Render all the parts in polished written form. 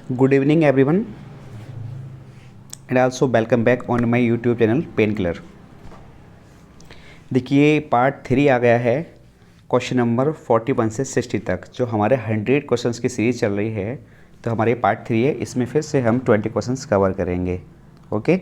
Good evening everyone and also welcome back on my YouTube channel pain killer. देखिए part 3 आ गया है, question number 41 से 60 तक जो हमारे 100 क्वेश्चंस की सीरीज़ चल रही है। तो हमारे पार्ट 3 है, इसमें फिर से हम 20 क्वेश्चंस कवर करेंगे। ओके,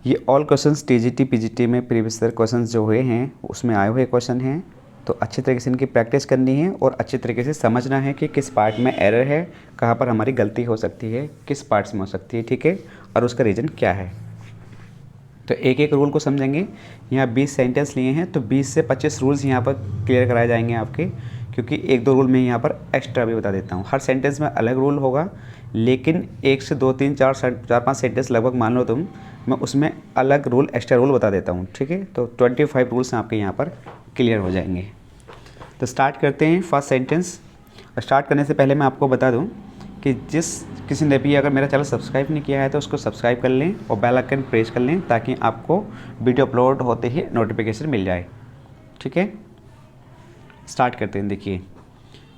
ये ऑल क्वेश्चंस टीजीटी पीजीटी में प्रीवियस ईयर क्वेश्चंस जो हुए हैं उसमें आए हुए क्वेश्चन हैं। तो अच्छी तरीके से इनकी प्रैक्टिस करनी है और अच्छी तरीके से समझना है कि किस पार्ट में एरर है, कहाँ पर हमारी गलती हो सकती है, किस पार्ट्स में हो सकती है, ठीक है, और उसका रीज़न क्या है। तो एक एक रूल को समझेंगे। यहाँ 20 सेंटेंस लिए हैं तो 20 से 25 रूल्स यहाँ पर क्लियर कराए जाएंगे आपके, क्योंकि एक दो रूल मैं यहाँ पर एक्स्ट्रा भी बता देता हूँ। हर सेंटेंस में अलग रूल होगा, लेकिन 1 से 2 3 4 5 सेंटेंस लगभग मान लो तुम, मैं उसमें अलग रूल एक्स्ट्रा रूल बता देता हूँ, ठीक है। तो 25 रूल्स आपके यहाँ पर क्लियर हो जाएंगे। तो स्टार्ट करते हैं फर्स्ट सेंटेंस। स्टार्ट करने से पहले मैं आपको बता दूं कि किसी ने भी अगर मेरा चैनल सब्सक्राइब नहीं किया है तो उसको सब्सक्राइब कर लें और बेल आइकन प्रेस कर लें ताकि आपको वीडियो अपलोड होते ही नोटिफिकेशन मिल जाए, ठीक है। स्टार्ट करते हैं। देखिए,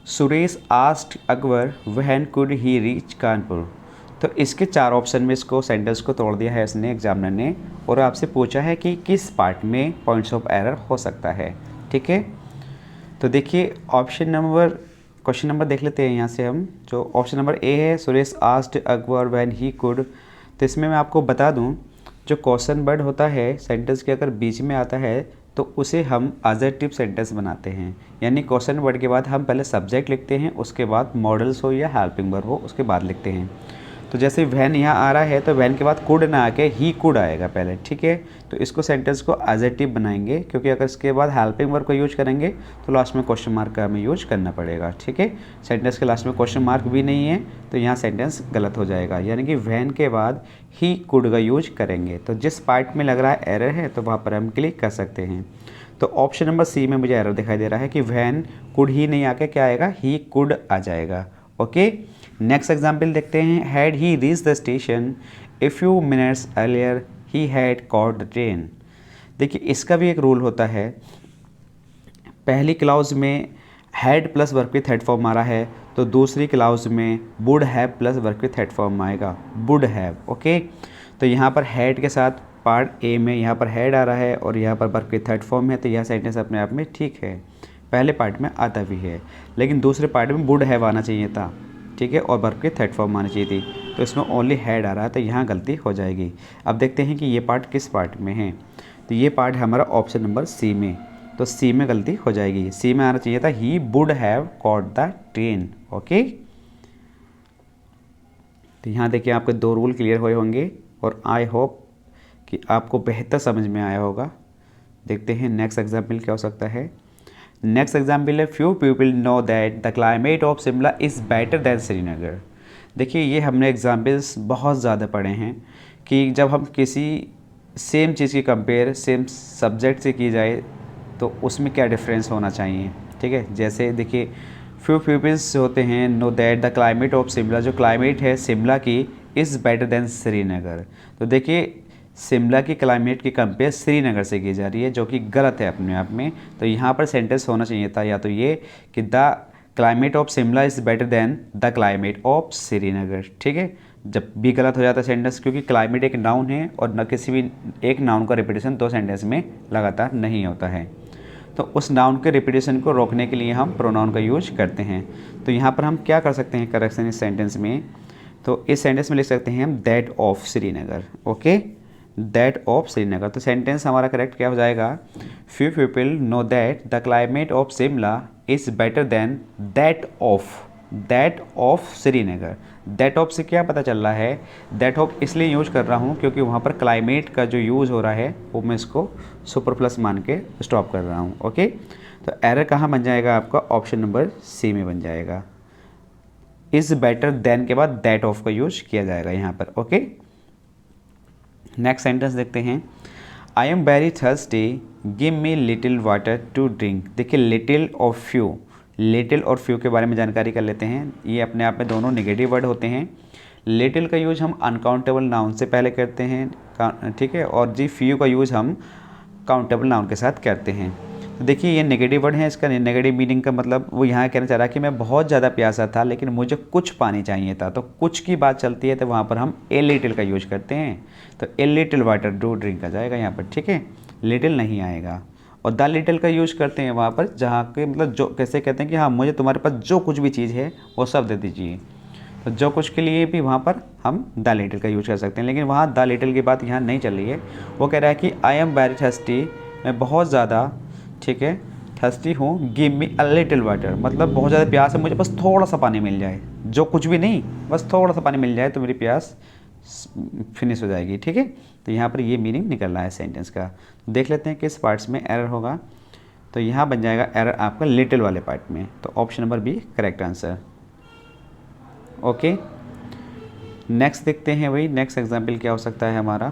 Suresh asked Akbar when could he reach Kanpur. तो इसके 4 ऑप्शन में इसको सेंटेंस को तोड़ दिया है इसने एग्जामिनर ने, और आपसे पूछा है कि किस पार्ट में पॉइंट्स ऑफ एरर हो सकता है, ठीक है। तो देखिए क्वेश्चन नंबर देख लेते हैं यहाँ से हम। जो ऑप्शन नंबर ए है, Suresh asked Akbar when he could. तो इसमें मैं आपको बता दूँ, जो क्वेश्चन वर्ड होता है सेंटेंस के अगर बीच में आता है तो उसे हम एडजेक्टिव सेंटेंस बनाते हैं। यानी क्वेश्चन वर्ड के बाद हम पहले सब्जेक्ट लिखते हैं, उसके बाद मॉडल्स हो या हेल्पिंग वर्ब हो उसके बाद लिखते हैं। तो जैसे वैन यहाँ आ रहा है तो वैन के बाद कुड ना आके ही कुड आएगा पहले, ठीक है। तो इसको सेंटेंस को एडजेक्टिव बनाएंगे, क्योंकि अगर इसके बाद हेल्पिंग वर्ब को यूज करेंगे तो लास्ट में क्वेश्चन मार्क का हमें यूज करना पड़ेगा, ठीक है। सेंटेंस के लास्ट में क्वेश्चन मार्क भी नहीं है तो यहाँ सेंटेंस गलत हो जाएगा। यानी कि वैन के बाद ही कुड का यूज करेंगे। तो जिस पार्ट में लग रहा है एरर है तो वहाँ पर हम क्लिक कर सकते हैं। तो ऑप्शन नंबर सी में मुझे एरर दिखाई दे रहा है कि वैन कुड ही नहीं आके क्या आएगा, ही कुड आ जाएगा। ओके, नेक्स्ट एग्जाम्पल देखते हैं। Had he reach the station a few minutes earlier he had caught the train. देखिए, इसका भी एक रूल होता है। पहली क्लाउज में हैड प्लस वर्ब की थर्ड फॉर्म आ रहा है तो दूसरी क्लाउज में वुड हैव प्लस वर्ब की थर्ड फॉर्म आएगा, वुड हैव। ओके, तो यहाँ पर हैड के साथ पार्ट ए में यहाँ पर हैड आ रहा है और यहाँ पर वर्ब की थर्ड फॉर्म है, तो यह सेंटेंस अपने आप में ठीक है। पहले पार्ट में आता भी है, लेकिन दूसरे पार्ट में वुड हैव आना चाहिए था, ठीक है, और वर्ब की थर्ड फॉर्म आनी चाहिए थी। तो इसमें ओनली हैड आ रहा है तो यहाँ गलती हो जाएगी। अब देखते हैं कि ये पार्ट किस पार्ट में है। तो ये पार्ट है हमारा ऑप्शन नंबर सी में, तो सी में गलती हो जाएगी। सी में आना चाहिए था he would have caught the train. Okay, तो यहाँ देखिए आपके 2 रूल क्लियर हुए होंगे और आई होप कि आपको बेहतर समझ में आया होगा। देखते हैं नेक्स्ट एग्जाम्पल क्या हो सकता है। नेक्स्ट एग्जाम्पल है, few people know that the climate of Shimla is better than Srinagar. देखिए, ये हमने एग्जाम्पल्स बहुत ज़्यादा पढ़े हैं कि जब हम किसी सेम चीज़ की कंपेयर सेम सब्जेक्ट से की जाए तो उसमें क्या डिफरेंस होना चाहिए, ठीक है। जैसे देखिए, फ्यू पीपल्स होते हैं know that the climate of Shimla, जो क्लाइमेट है शिमला की, इज़ बेटर दैन श्रीनगर। तो देखिए, शिमला की क्लाइमेट की कंपेयर श्रीनगर से की जा रही है, जो कि गलत है अपने आप में। तो यहाँ पर सेंटेंस होना चाहिए था या तो ये कि the climate of Shimla is better than the climate of Srinagar, ठीक है। जब भी गलत हो जाता है सेंटेंस, क्योंकि क्लाइमेट एक नाउन है और न किसी भी एक नाउन का रिपीटेशन 2 सेंटेंस में लगातार नहीं होता है। तो उस नाउन के रिपीटेशन को रोकने के लिए हम प्रोनाउन का यूज करते हैं। तो यहाँ पर हम क्या कर सकते हैं करेक्शन इस सेंटेंस में। तो इस सेंटेंस में लिख सकते हैं हम that of Srinagar. Okay, that of Srinagar. तो सेंटेंस हमारा करेक्ट क्या हो जाएगा, few people know that the climate of Shimla is better than that of Srinagar. That of से क्या पता चल रहा है, दैट ऑफ इसलिए यूज कर रहा हूँ क्योंकि वहाँ पर क्लाइमेट का जो यूज़ हो रहा है वो मैं इसको सुपर प्लस मान के स्टॉप कर रहा हूँ। ओके, तो एरर कहाँ बन जाएगा आपका, ऑप्शन नंबर सी में बन जाएगा। इज़ बेटर दैन के बाद दैट ऑफ का यूज किया जाएगा यहाँ पर। ओके, नेक्स्ट सेंटेंस देखते हैं। I am very thirsty give me little water to drink. देखिए, लिटिल और फ्यू के बारे में जानकारी कर लेते हैं। ये अपने आप में दोनों नेगेटिव वर्ड होते हैं। लिटिल का यूज हम अनकाउंटेबल नाउन से पहले करते हैं, ठीक है, और जी फ्यू का यूज हम काउंटेबल नाउन के साथ करते हैं। तो देखिए ये नेगेटिव वर्ड है, इसका नेगेटिव मीनिंग का मतलब वो यहाँ कहना चाह रहा है कि मैं बहुत ज़्यादा प्यासा था लेकिन मुझे कुछ पानी चाहिए था। तो कुछ की बात चलती है तो वहाँ पर हम ए लिटिल का यूज करते हैं, तो a little water do drink आ जाएगा यहाँ पर, ठीक है, लिटिल नहीं आएगा। और द लिटिल का यूज करते हैं वहाँ पर जहाँ के मतलब जो कैसे कहते हैं कि हाँ मुझे तुम्हारे पास जो कुछ भी चीज़ है वो सब दे दीजिए। तो जो कुछ के लिए भी वहाँ पर हम द लिटिल का यूज कर सकते हैं, लेकिन वहाँ द लिटिल की बात यहाँ नहीं चल रही है। वो कह रहा है कि आई एम वेरी थर्स्टी, मैं बहुत ज़्यादा, ठीक है, थर्स्टी हूँ, give me a little water, मतलब बहुत ज़्यादा प्यास है, मुझे बस थोड़ा सा पानी मिल जाए, जो कुछ भी नहीं, बस थोड़ा सा पानी मिल जाए तो मेरी प्यास फिनिश हो जाएगी, ठीक है। तो यहाँ पर ये मीनिंग निकल रहा है सेंटेंस का। देख लेते हैं किस पार्ट्स में एरर होगा। तो यहाँ बन जाएगा एरर आपका लिटिल वाले पार्ट में, तो option number B correct answer. Okay, next देखते हैं भाई, नेक्स्ट एग्जाम्पल क्या हो सकता है हमारा।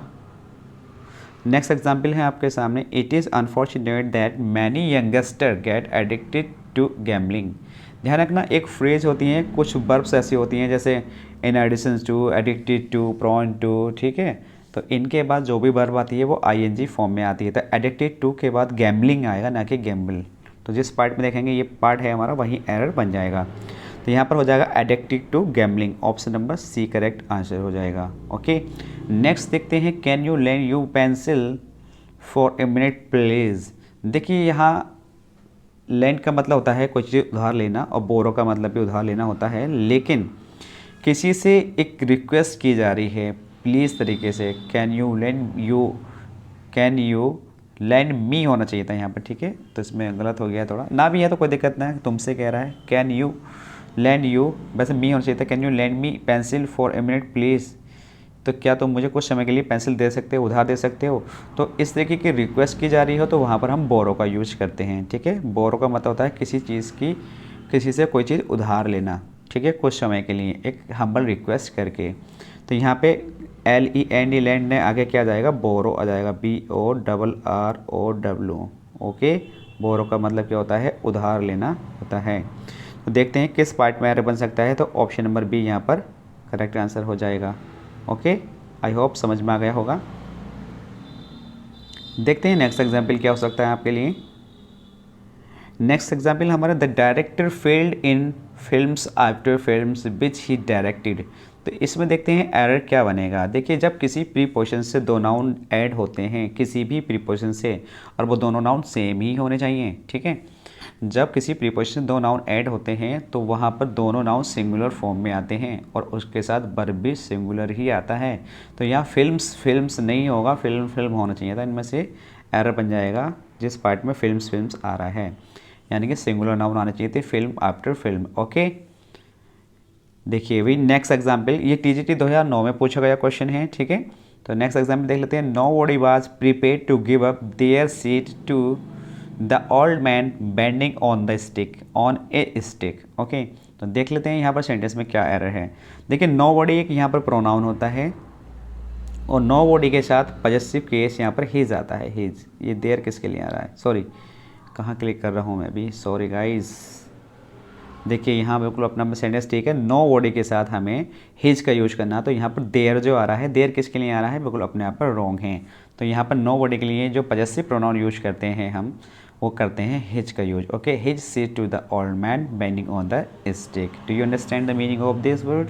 नेक्स्ट एग्जाम्पल है आपके सामने, it is unfortunate that many youngster get addicted to gambling. ध्यान रखना, एक फ्रेज होती हैं, कुछ वर्ब्स ऐसी होती हैं जैसे in addition to, addicted to, prone to, ठीक है, तो इनके बाद जो भी वर्ब आती है वो आईएनजी फॉर्म में आती है। तो एडिक्टेड टू के बाद गैम्बलिंग आएगा, ना कि गैम्बल। तो जिस पार्ट में देखेंगे ये पार्ट है हमारा, वहीं एरर बन जाएगा। तो यहाँ पर हो जाएगा addicted to gambling, option number C correct answer हो जाएगा। ओके, नेक्स्ट देखते हैं, can you lend you pencil for a minute please. देखिए यहाँ लैंड का मतलब होता है कोई चीज़ उधार लेना, और बोरो का मतलब भी उधार लेना होता है, लेकिन किसी से एक रिक्वेस्ट की जा रही है प्लीज़ तरीके से, कैन यू लैंड मी होना चाहिए था यहाँ पर, ठीक है, तो इसमें गलत हो गया थोड़ा, ना भी है तो कोई दिक्कत ना है, तुमसे कह रहा है कैन यू लैंड यू, वैसे मी होना चाहिए था, can you land me pencil for a minute please, तो क्या तुम मुझे कुछ समय के लिए पेंसिल दे सकते हो, उधार दे सकते हो। तो इस तरीके की रिक्वेस्ट की जा रही हो तो वहाँ पर हम बोरो का यूज करते हैं, ठीक है। बोरो का मतलब होता है किसी चीज़ की, किसी से कोई चीज़ उधार लेना, ठीक है, कुछ समय के लिए एक हम्बल रिक्वेस्ट करके। तो यहाँ पे LEND लैंड ने आगे क्या आ जाएगा, बोरो आ जाएगा, BORROW। ओके, बोरो का मतलब क्या होता है, उधार लेना होता है। तो देखते हैं किस पार्ट में एरर बन सकता है, तो ऑप्शन नंबर बी यहाँ पर करेक्ट आंसर हो जाएगा। ओके, आई होप समझ में आ गया होगा। देखते हैं नेक्स्ट एग्जाम्पल क्या हो सकता है आपके लिए। नेक्स्ट एग्जाम्पल हमारा, the director failed in films after films which he directed. तो इसमें देखते हैं एरर क्या बनेगा। देखिए जब किसी प्रीपोजिशन से दो नाउन ऐड होते हैं, किसी भी प्रीपोजिशन से, और वो दोनों नाउन सेम ही होने चाहिए, ठीक है, जब किसी प्रीपोजिशन दो नाउन ऐड होते हैं तो वहाँ पर दोनों नाउन सिंगुलर फॉर्म में आते हैं और उसके साथ वर्ब भी सिंगुलर ही आता है। तो यहाँ फिल्म्स नहीं होगा, फिल्म होना चाहिए था, इनमें से एरर बन जाएगा जिस पार्ट में फिल्म्स आ रहा है, यानी कि सिंगुलर नाउन आने चाहिए थे, फिल्म आफ्टर फिल्म। ओके, देखिए भाई नेक्स्ट एग्जाम्पल, ये TGT 2009 में पूछा गया क्वेश्चन है, ठीक है। तो नेक्स्ट एग्जाम्पल देख लेते हैं, nobody was prepared to give up their seat to the old man bending on the stick, on a stick. Okay, तो देख लेते हैं यहाँ पर सेंटेंस में क्या एरर है। देखिए नोबडी एक यहाँ पर प्रोनाउन होता है और नोबडी के साथ पॉजेसिव केस यहाँ पर हिज आता है, हिज। ये देयर किसके लिए आ रहा है, सॉरी कहाँ क्लिक कर रहा हूँ मैं अभी, सॉरी गाइज। देखिए यहाँ बिल्कुल अपना सेंटेंस ठीक है, नोबडी के साथ हमें हिज का यूज करना, तो यहाँ पर देयर जो आ रहा है, देयर किसके लिए आ रहा है, बिल्कुल अपने आप पर रॉन्ग है। तो यहाँ पर नोबडी के लिए जो पॉजेसिव प्रोनाउन यूज करते हैं हम, वो करते हैं हिज का use. Okay, his seat to the old man bending on the stick. Do you understand the meaning of this word.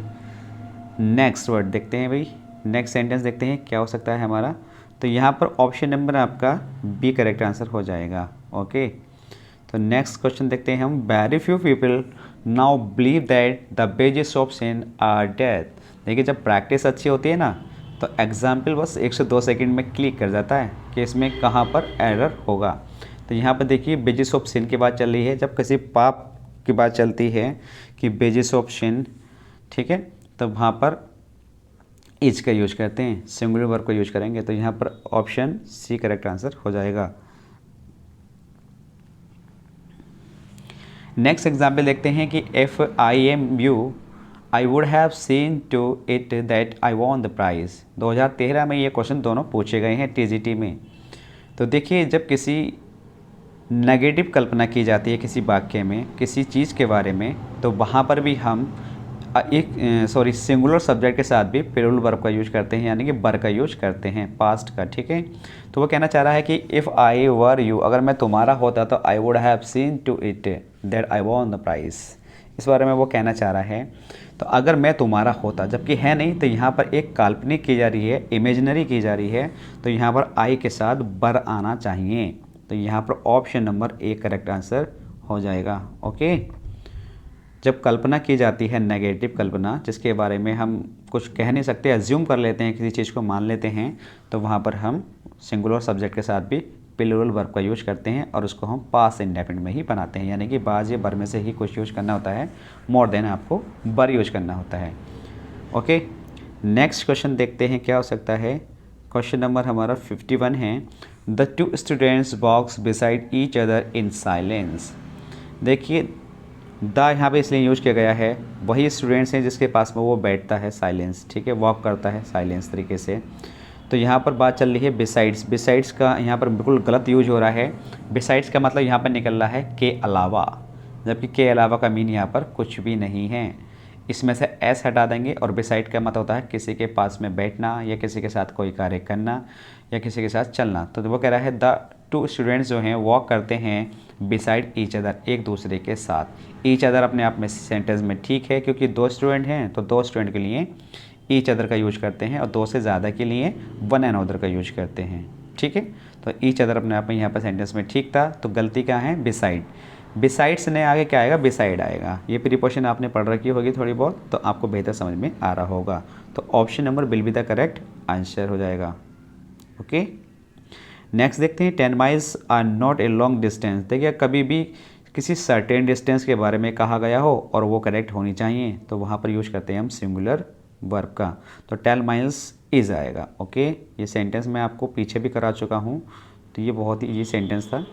Next word देखते हैं भाई, नेक्स्ट सेंटेंस देखते हैं क्या हो सकता है हमारा। तो यहाँ पर ऑप्शन नंबर आपका बी करेक्ट आंसर हो जाएगा। ओके, तो नेक्स्ट क्वेश्चन देखते हैं हम, very few people now believe that the wages of sin are death. देखिए जब प्रैक्टिस अच्छी होती है ना तो एग्जाम्पल बस 1 से 2 सेकंड में क्लिक कर जाता है कि इसमें कहाँ पर एरर होगा। तो यहाँ पर देखिए बेजिस ऑफ सिन की बात चल रही है, जब किसी पाप की बात चलती है कि बेजिस ऑफ सिन, ठीक है, तो वहाँ पर इज का यूज करते हैं, सिंगुलर वर्ब का यूज करेंगे। तो यहाँ पर ऑप्शन सी करेक्ट आंसर हो जाएगा। नेक्स्ट एग्जाम्पल देखते हैं कि if I am you I would have seen to it that I won the prize. 2013 में ये क्वेश्चन दोनों पूछे गए हैं TGT में। तो देखिए जब किसी नेगेटिव कल्पना की जाती है किसी वाक्य में किसी चीज़ के बारे में, तो वहाँ पर भी हम एक सॉरी सिंगुलर सब्जेक्ट के साथ भी प्लूरल वर्ब का यूज करते हैं, यानी कि बर का यूज करते हैं पास्ट का, ठीक है। तो वो कहना चाह रहा है कि इफ़ आई वर यू, अगर मैं तुम्हारा होता तो I would have seen to it that I won the prize. इस बारे में वो कहना चाह रहा है। तो अगर मैं तुम्हारा होता, जबकि है नहीं, तो यहाँ पर एक काल्पनिक की जा रही है, इमेजिनरी की जा रही है, तो यहाँ पर आई के साथ बर आना चाहिए। तो यहाँ पर option number A correct answer हो जाएगा। ओके, जब कल्पना की जाती है, नेगेटिव कल्पना, जिसके बारे में हम कुछ कह नहीं सकते, अज्यूम कर लेते हैं, किसी चीज़ को मान लेते हैं, तो वहाँ पर हम सिंगुलर सब्जेक्ट के साथ भी प्लूरल वर्ब का यूज करते हैं और उसको हम पास्ट इंडेफिनिट में ही बनाते हैं, यानी कि बाज या बर में से ही कुछ यूज करना होता है, मोर देन आपको बर यूज करना होता है। ओके, नेक्स्ट क्वेश्चन देखते हैं क्या हो सकता है। क्वेश्चन नंबर हमारा 51 है, the two students walks beside each other in silence. देखिए द यहाँ पे इसलिए यूज किया गया है, वही स्टूडेंट्स हैं जिसके पास में वो बैठता है साइलेंस, ठीक है, वॉक करता है साइलेंस तरीके से। तो यहाँ पर बात चल रही है बिसाइड्स, बिसाइड्स का यहाँ पर बिल्कुल गलत यूज हो रहा है। बिसाइड्स का मतलब यहाँ पर निकल रहा है के अलावा, जबकि के अलावा का मीन यहाँ पर कुछ भी नहीं है। इसमें से एस हटा देंगे और बिसाइड का मतलब होता है किसी के पास में बैठना या किसी के साथ कोई कार्य करना या किसी के साथ चलना। तो वो कह रहा है द टू स्टूडेंट्स जो हैं वॉक करते हैं बिसाइड ईच अदर, एक दूसरे के साथ। ईच अदर अपने आप में सेंटेंस में ठीक है, क्योंकि दो स्टूडेंट हैं तो दो स्टूडेंट के लिए ईच अदर का यूज करते हैं और दो से ज़्यादा के लिए वन एंड अदर का यूज करते हैं, ठीक है। तो ईच अदर अपने आप में यहाँ पर सेंटेंस में ठीक था, तो गलती कहाँ है, बिसाइड। बिसाइड्स ने आगे क्या आएगा, बिसाइड आएगा। ये प्रीपोजिशन आपने पढ़ रखी होगी थोड़ी बहुत, तो आपको बेहतर समझ में आ रहा होगा। तो option number will be the correct answer हो जाएगा। ओके, नेक्स्ट देखते हैं 10 miles are not a long distance. देखिए कभी भी किसी सर्टेन डिस्टेंस के बारे में कहा गया हो और वो करेक्ट होनी चाहिए, तो वहाँ पर यूज करते हैं हम सिंगुलर वर्ब का। तो 10 माइल्स इज आएगा। ओके, ये सेंटेंस मैं आपको पीछे भी करा चुका हूँ, तो ये बहुत ही ईजी सेंटेंस था,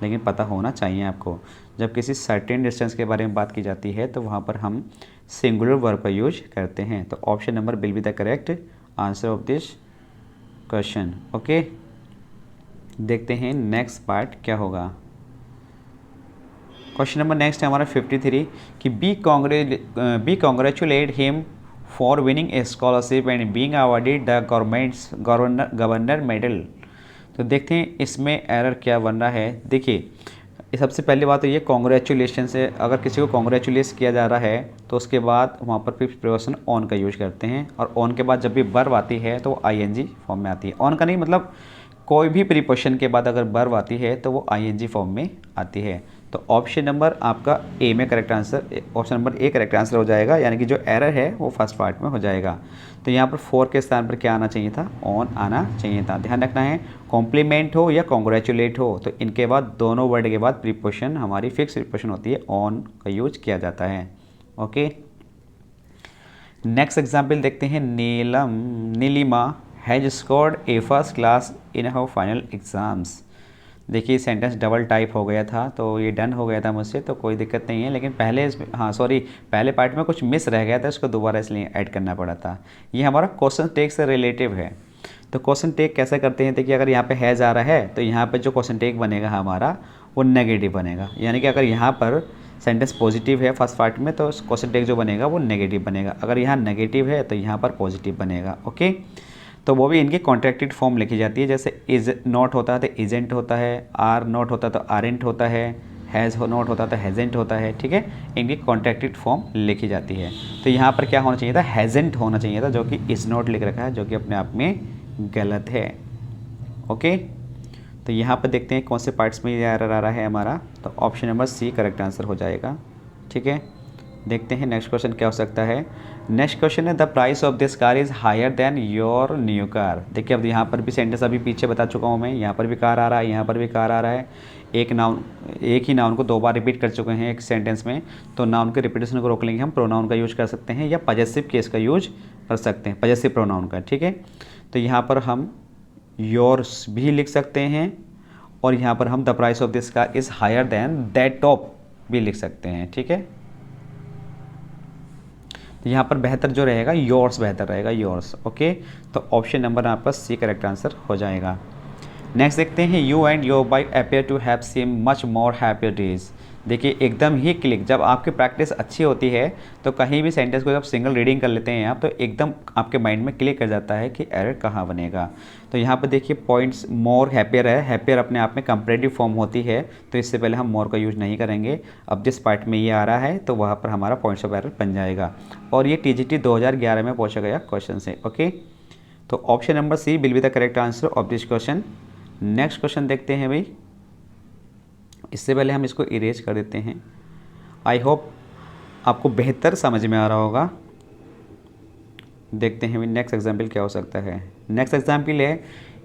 लेकिन पता होना चाहिए आपको। जब किसी सर्टेन डिस्टेंस के बारे में बात की जाती है तो वहाँ पर हम सिंगुलर वर्ब का यूज करते हैं। तो option number will be the correct answer of this question. Okay, देखते हैं नेक्स्ट पार्ट क्या होगा। क्वेश्चन नंबर नेक्स्ट है हमारा 53 कि be congratulate him for winning a scholarship and being awarded the governor medal. तो देखते हैं इसमें एरर क्या बन रहा है। देखिए सबसे पहली बात तो ये कॉन्ग्रेचुलेशन से, अगर किसी को कॉन्ग्रेचुलेट किया जा रहा है तो उसके बाद वहाँ पर प्रीपोजिशन ऑन का यूज करते हैं, और ऑन के बाद जब भी वर्ब आती है तो वो आईएनजी फॉर्म में आती है। ऑन का नहीं मतलब कोई भी प्रीपोजिशन के बाद अगर वर्ब आती है तो वो आईएनजी फॉर्म में आती है। तो ऑप्शन नंबर आपका ए में correct answer, option number A correct answer हो जाएगा, यानी कि जो एरर है वो फर्स्ट पार्ट में हो जाएगा। तो यहाँ पर 4 के स्थान पर क्या आना चाहिए था, ऑन आना चाहिए था। ध्यान रखना है, कॉम्प्लीमेंट हो या कॉन्ग्रेचुलेट हो तो इनके बाद दोनों वर्ड के बाद प्रीपोजिशन हमारी फिक्स प्रीपोजिशन होती है, ऑन का यूज किया जाता है। ओके, नेक्स्ट एग्जाम्पल देखते हैं। Neelima has scored a first class in her final exams. देखिए सेंटेंस डबल टाइप हो गया था, तो ये डन हो गया था मुझसे, तो कोई दिक्कत नहीं है, लेकिन पहले इसमें पहले पार्ट में कुछ मिस रह गया था, उसको दोबारा इसलिए ऐड करना पड़ा था। ये हमारा क्वेश्चन टेक से रिलेटिव है। तो क्वेश्चन टेक कैसे करते हैं, देखिए अगर यहाँ पे हैज़ आ रहा है तो यहाँ पे जो क्वेश्चन टेक बनेगा हमारा वो नेगेटिव बनेगा, यानी कि अगर यहाँ पर सेंटेंस पॉजिटिव है फर्स्ट पार्ट में तो क्वेश्चन टेक जो बनेगा वो नेगेटिव बनेगा, अगर यहाँ नेगेटिव है तो यहाँ पर पॉजिटिव बनेगा। ओके, तो वो भी इनकी कॉन्ट्रैक्टेड फॉर्म लिखी जाती है, जैसे इज नॉट होता है तो इजेंट होता है, आर नॉट होता तो आरेंट होता है, हैज़ नॉट होता तो हैजेंट होता है, ठीक है, इनकी कॉन्ट्रैक्टेड फॉर्म लिखी जाती है। तो यहाँ पर क्या होना चाहिए था, हैजेंट होना चाहिए था, जो कि इज़ नॉट लिख रखा है, जो कि अपने आप में गलत है। ओके, तो यहाँ पर देखते हैं कौन से पार्ट्स में ये एरर आ रहा है हमारा, तो option number C correct answer हो जाएगा। ठीक है, देखते हैं नेक्स्ट क्वेश्चन क्या हो सकता है। नेक्स्ट क्वेश्चन है the price of this car is higher than your new car. देखिए अब यहाँ पर भी सेंटेंस अभी पीछे बता चुका हूँ मैं, यहाँ पर भी कार आ रहा है, यहाँ पर भी कार आ रहा है। एक ही नाउन को 2 बार रिपीट कर चुके हैं एक सेंटेंस में, तो नाउन के रिपीटेशन को रोक लेंगे हम, प्रोनाउन का यूज कर सकते हैं या पजेसिव केस का यूज कर सकते हैं, पजेसिव प्रोनाउन का। ठीक है, तो यहाँ पर हम योर्स भी लिख सकते हैं और यहाँ पर हम the price of this car is higher than that of भी लिख सकते हैं। ठीक है, तो यहाँ पर बेहतर जो रहेगा योर्स बेहतर रहेगा, योर्स। ओके, तो ऑप्शन नंबर आपका सी करेक्ट आंसर हो जाएगा। नेक्स्ट देखते हैं you and your wife appear to have seem much more happier days. देखिए एकदम ही क्लिक, जब आपकी प्रैक्टिस अच्छी होती है तो कहीं भी सेंटेंस को जब सिंगल रीडिंग कर लेते हैं आप, तो एकदम आपके माइंड में क्लिक कर जाता है कि एरर कहाँ बनेगा। तो यहाँ पर देखिए पॉइंट्स मोर हैप्पियर है, हैप्पियर अपने आप में कंपैरेटिव फॉर्म होती है, तो इससे पहले हम मोर का यूज़ नहीं करेंगे। अब जिस पार्ट में ये आ रहा है तो वहाँ पर हमारा पॉइंट्स ऑफ एरर बन जाएगा, और ये TGT 2011 में पूछा गया क्वेश्चन है। ओके, तो option number C will be the correct answer of this question. Next question देखते हैं भाई। इससे पहले हम इसको इरेज कर देते हैं। आई होप आपको बेहतर समझ में आ रहा होगा। देखते हैं नेक्स्ट एग्जाम्पल क्या हो सकता है। नेक्स्ट एग्जाम्पल है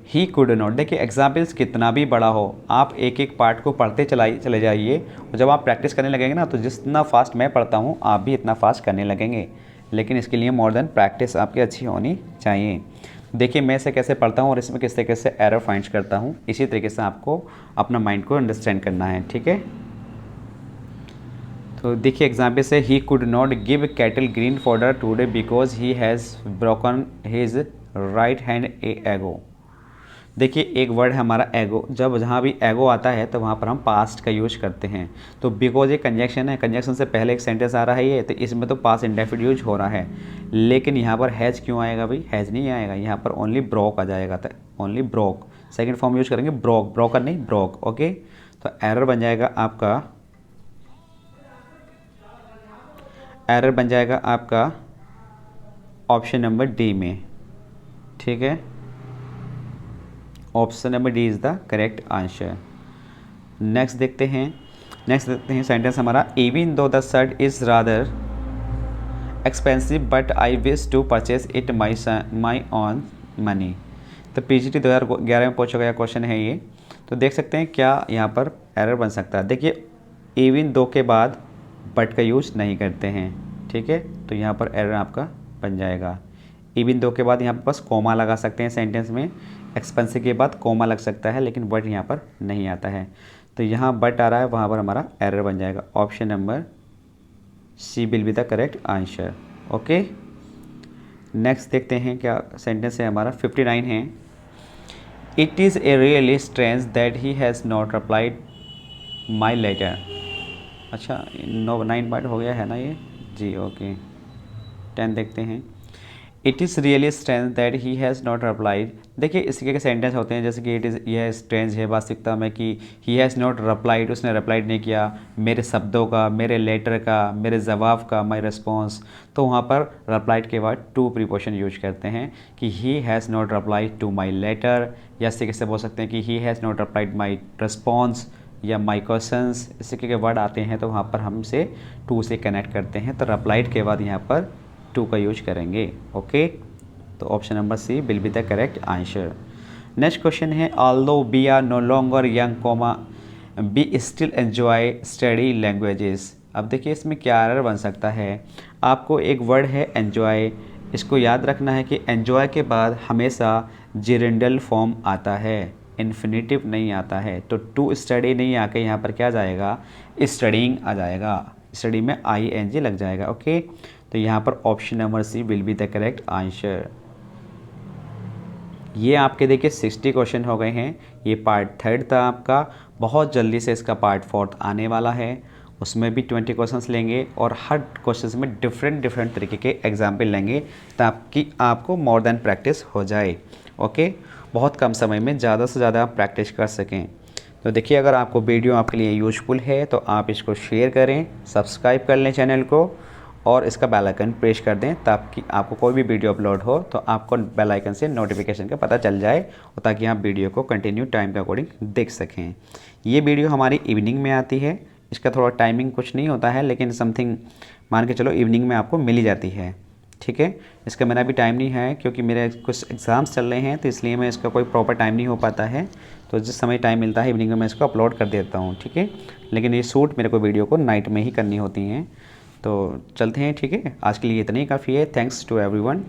ही कुड नॉट। देखिए एग्जाम्पल्स कितना भी बड़ा हो, आप एक एक पार्ट को पढ़ते चले जाइए, और जब आप प्रैक्टिस करने लगेंगे ना, तो जितना फास्ट मैं पढ़ता हूँ आप भी इतना फास्ट करने लगेंगे, लेकिन इसके लिए मोर देन प्रैक्टिस आपकी अच्छी होनी चाहिए। देखिए मैं इसे कैसे पढ़ता हूँ और इसमें किस तरीके से एरर फाइंड करता हूँ, इसी तरीके से आपको अपना माइंड को अंडरस्टैंड करना है, ठीक है। तो देखिए एग्जाम्पल से he could not give cattle green fodder today because he has broken his right hand एगो। देखिए एक वर्ड है हमारा एगो, जब जहाँ भी एगो आता है तो वहाँ पर हम पास्ट का यूज करते हैं। तो बिकॉज ये कंजक्शन है, कंजक्शन से पहले एक सेंटेंस आ रहा है ये, तो इसमें तो पास्ट इंडेफिनिट यूज हो रहा है, लेकिन यहाँ पर हैज़ क्यों आएगा भाई? हैज़ नहीं आएगा, यहाँ पर ओनली ब्रोक आ जाएगा, तो only broke second form use करेंगे, ब्रोक, ब्रोकर नहीं ब्रोक। ओके, तो एरर बन जाएगा आपका, एरर बन जाएगा आपका ऑप्शन नंबर डी में, ठीक है। Option number D is the correct answer. Next देखते हैं सेंटेंस हमारा, even though the shirt is rather expensive but I wish to purchase it my own money. तो PGT 2011 में पूछा गया क्वेश्चन है ये। तो देख सकते हैं क्या यहाँ पर एरर बन सकता है। देखिए इवन दो के बाद बट का यूज़ नहीं करते हैं, ठीक है, तो यहाँ पर एरर आपका बन जाएगा। इवन दो के बाद यहाँ पर बस कोमा लगा सकते हैं सेंटेंस में, एक्सपेंसिव के बाद कोमा लग सकता है, लेकिन बट यहाँ पर नहीं आता है, तो यहाँ बट आ रहा है, वहाँ पर हमारा एरर बन जाएगा। Option number C will be the correct answer. Okay, next देखते हैं क्या सेंटेंस है हमारा। 59 है, it is a really strange that he has not replied my letter. अच्छा 9 पार्ट हो गया है ना ये जी। ओके 10 देखते हैं, it is really strange that he has not replied. देखिए इसके के सेंटेंस होते हैं, जैसे कि इट इज़, यह स्ट्रेंज है वास्तविकता में कि ही हैज़ नॉट रिप्लाइड, उसने रिप्लाइड नहीं किया मेरे शब्दों का, मेरे लेटर का, मेरे जवाब का, माई रिस्पॉन्स। तो वहाँ पर रिप्लाइड के बाद टू प्रीपोजिशन यूज करते हैं कि he has not replied to my letter, या इस तरीके से बोल सकते हैं कि he has not replied my response या माई क्वेश्चंस। इस तरीके के वर्ड आते हैं तो वहाँ पर हम से टू से कनेक्ट करते हैं, तो रिप्लाइड के बाद यहाँ पर टू का यूज करेंगे। ओके, तो option number C will be the correct answer. Next question है, although we are no longer young comma be still enjoy study languages. अब देखिए इसमें क्या एरर बन सकता है। आपको एक वर्ड है एंजॉय, इसको याद रखना है कि एंजॉय के बाद हमेशा जेरेंडल फॉर्म आता है, इन्फिनेटिव नहीं आता है। तो टू स्टडी नहीं आके यहाँ पर क्या जाएगा, स्टडीइंग आ जाएगा, स्टडी में ING लग जाएगा। ओके, तो यहाँ पर option number C will be the correct answer. ये आपके देखिए 60 क्वेश्चन हो गए हैं, ये पार्ट 3 था आपका। बहुत जल्दी से इसका पार्ट 4 आने वाला है, उसमें भी 20 क्वेश्चंस लेंगे और हर क्वेश्चंस में डिफरेंट तरीके के एग्जाम्पल लेंगे ताकि आपको मोर देन प्रैक्टिस हो जाए। ओके, बहुत कम समय में ज़्यादा से ज़्यादा आप प्रैक्टिस कर सकें। तो देखिए अगर आपको वीडियो आपके लिए यूजफुल है तो आप इसको शेयर करें, सब्सक्राइब कर लें चैनल को और इसका बेल आइकन प्रेस कर दें ताकि आपको कोई भी वीडियो अपलोड हो तो आपको बेल आइकन से नोटिफिकेशन का पता चल जाए और ताकि आप वीडियो को कंटिन्यू टाइम के अकॉर्डिंग देख सकें। ये वीडियो हमारी इवनिंग में आती है, इसका थोड़ा टाइमिंग कुछ नहीं होता है, लेकिन समथिंग मान के चलो इवनिंग में आपको मिल ही जाती है, ठीक है। इसका मेरा भी टाइम नहीं है क्योंकि मेरे कुछ एग्ज़ाम्स चल रहे हैं, तो इसलिए मैं इसका कोई प्रॉपर टाइम नहीं हो पाता है। तो जिस समय टाइम मिलता है इवनिंग में मैं इसको अपलोड कर देता हूँ, ठीक है। लेकिन ये शूट मेरे को वीडियो को नाइट में ही करनी होती हैं। तो चलते हैं, ठीक है। आज के लिए इतना ही काफ़ी है। Thanks to everyone.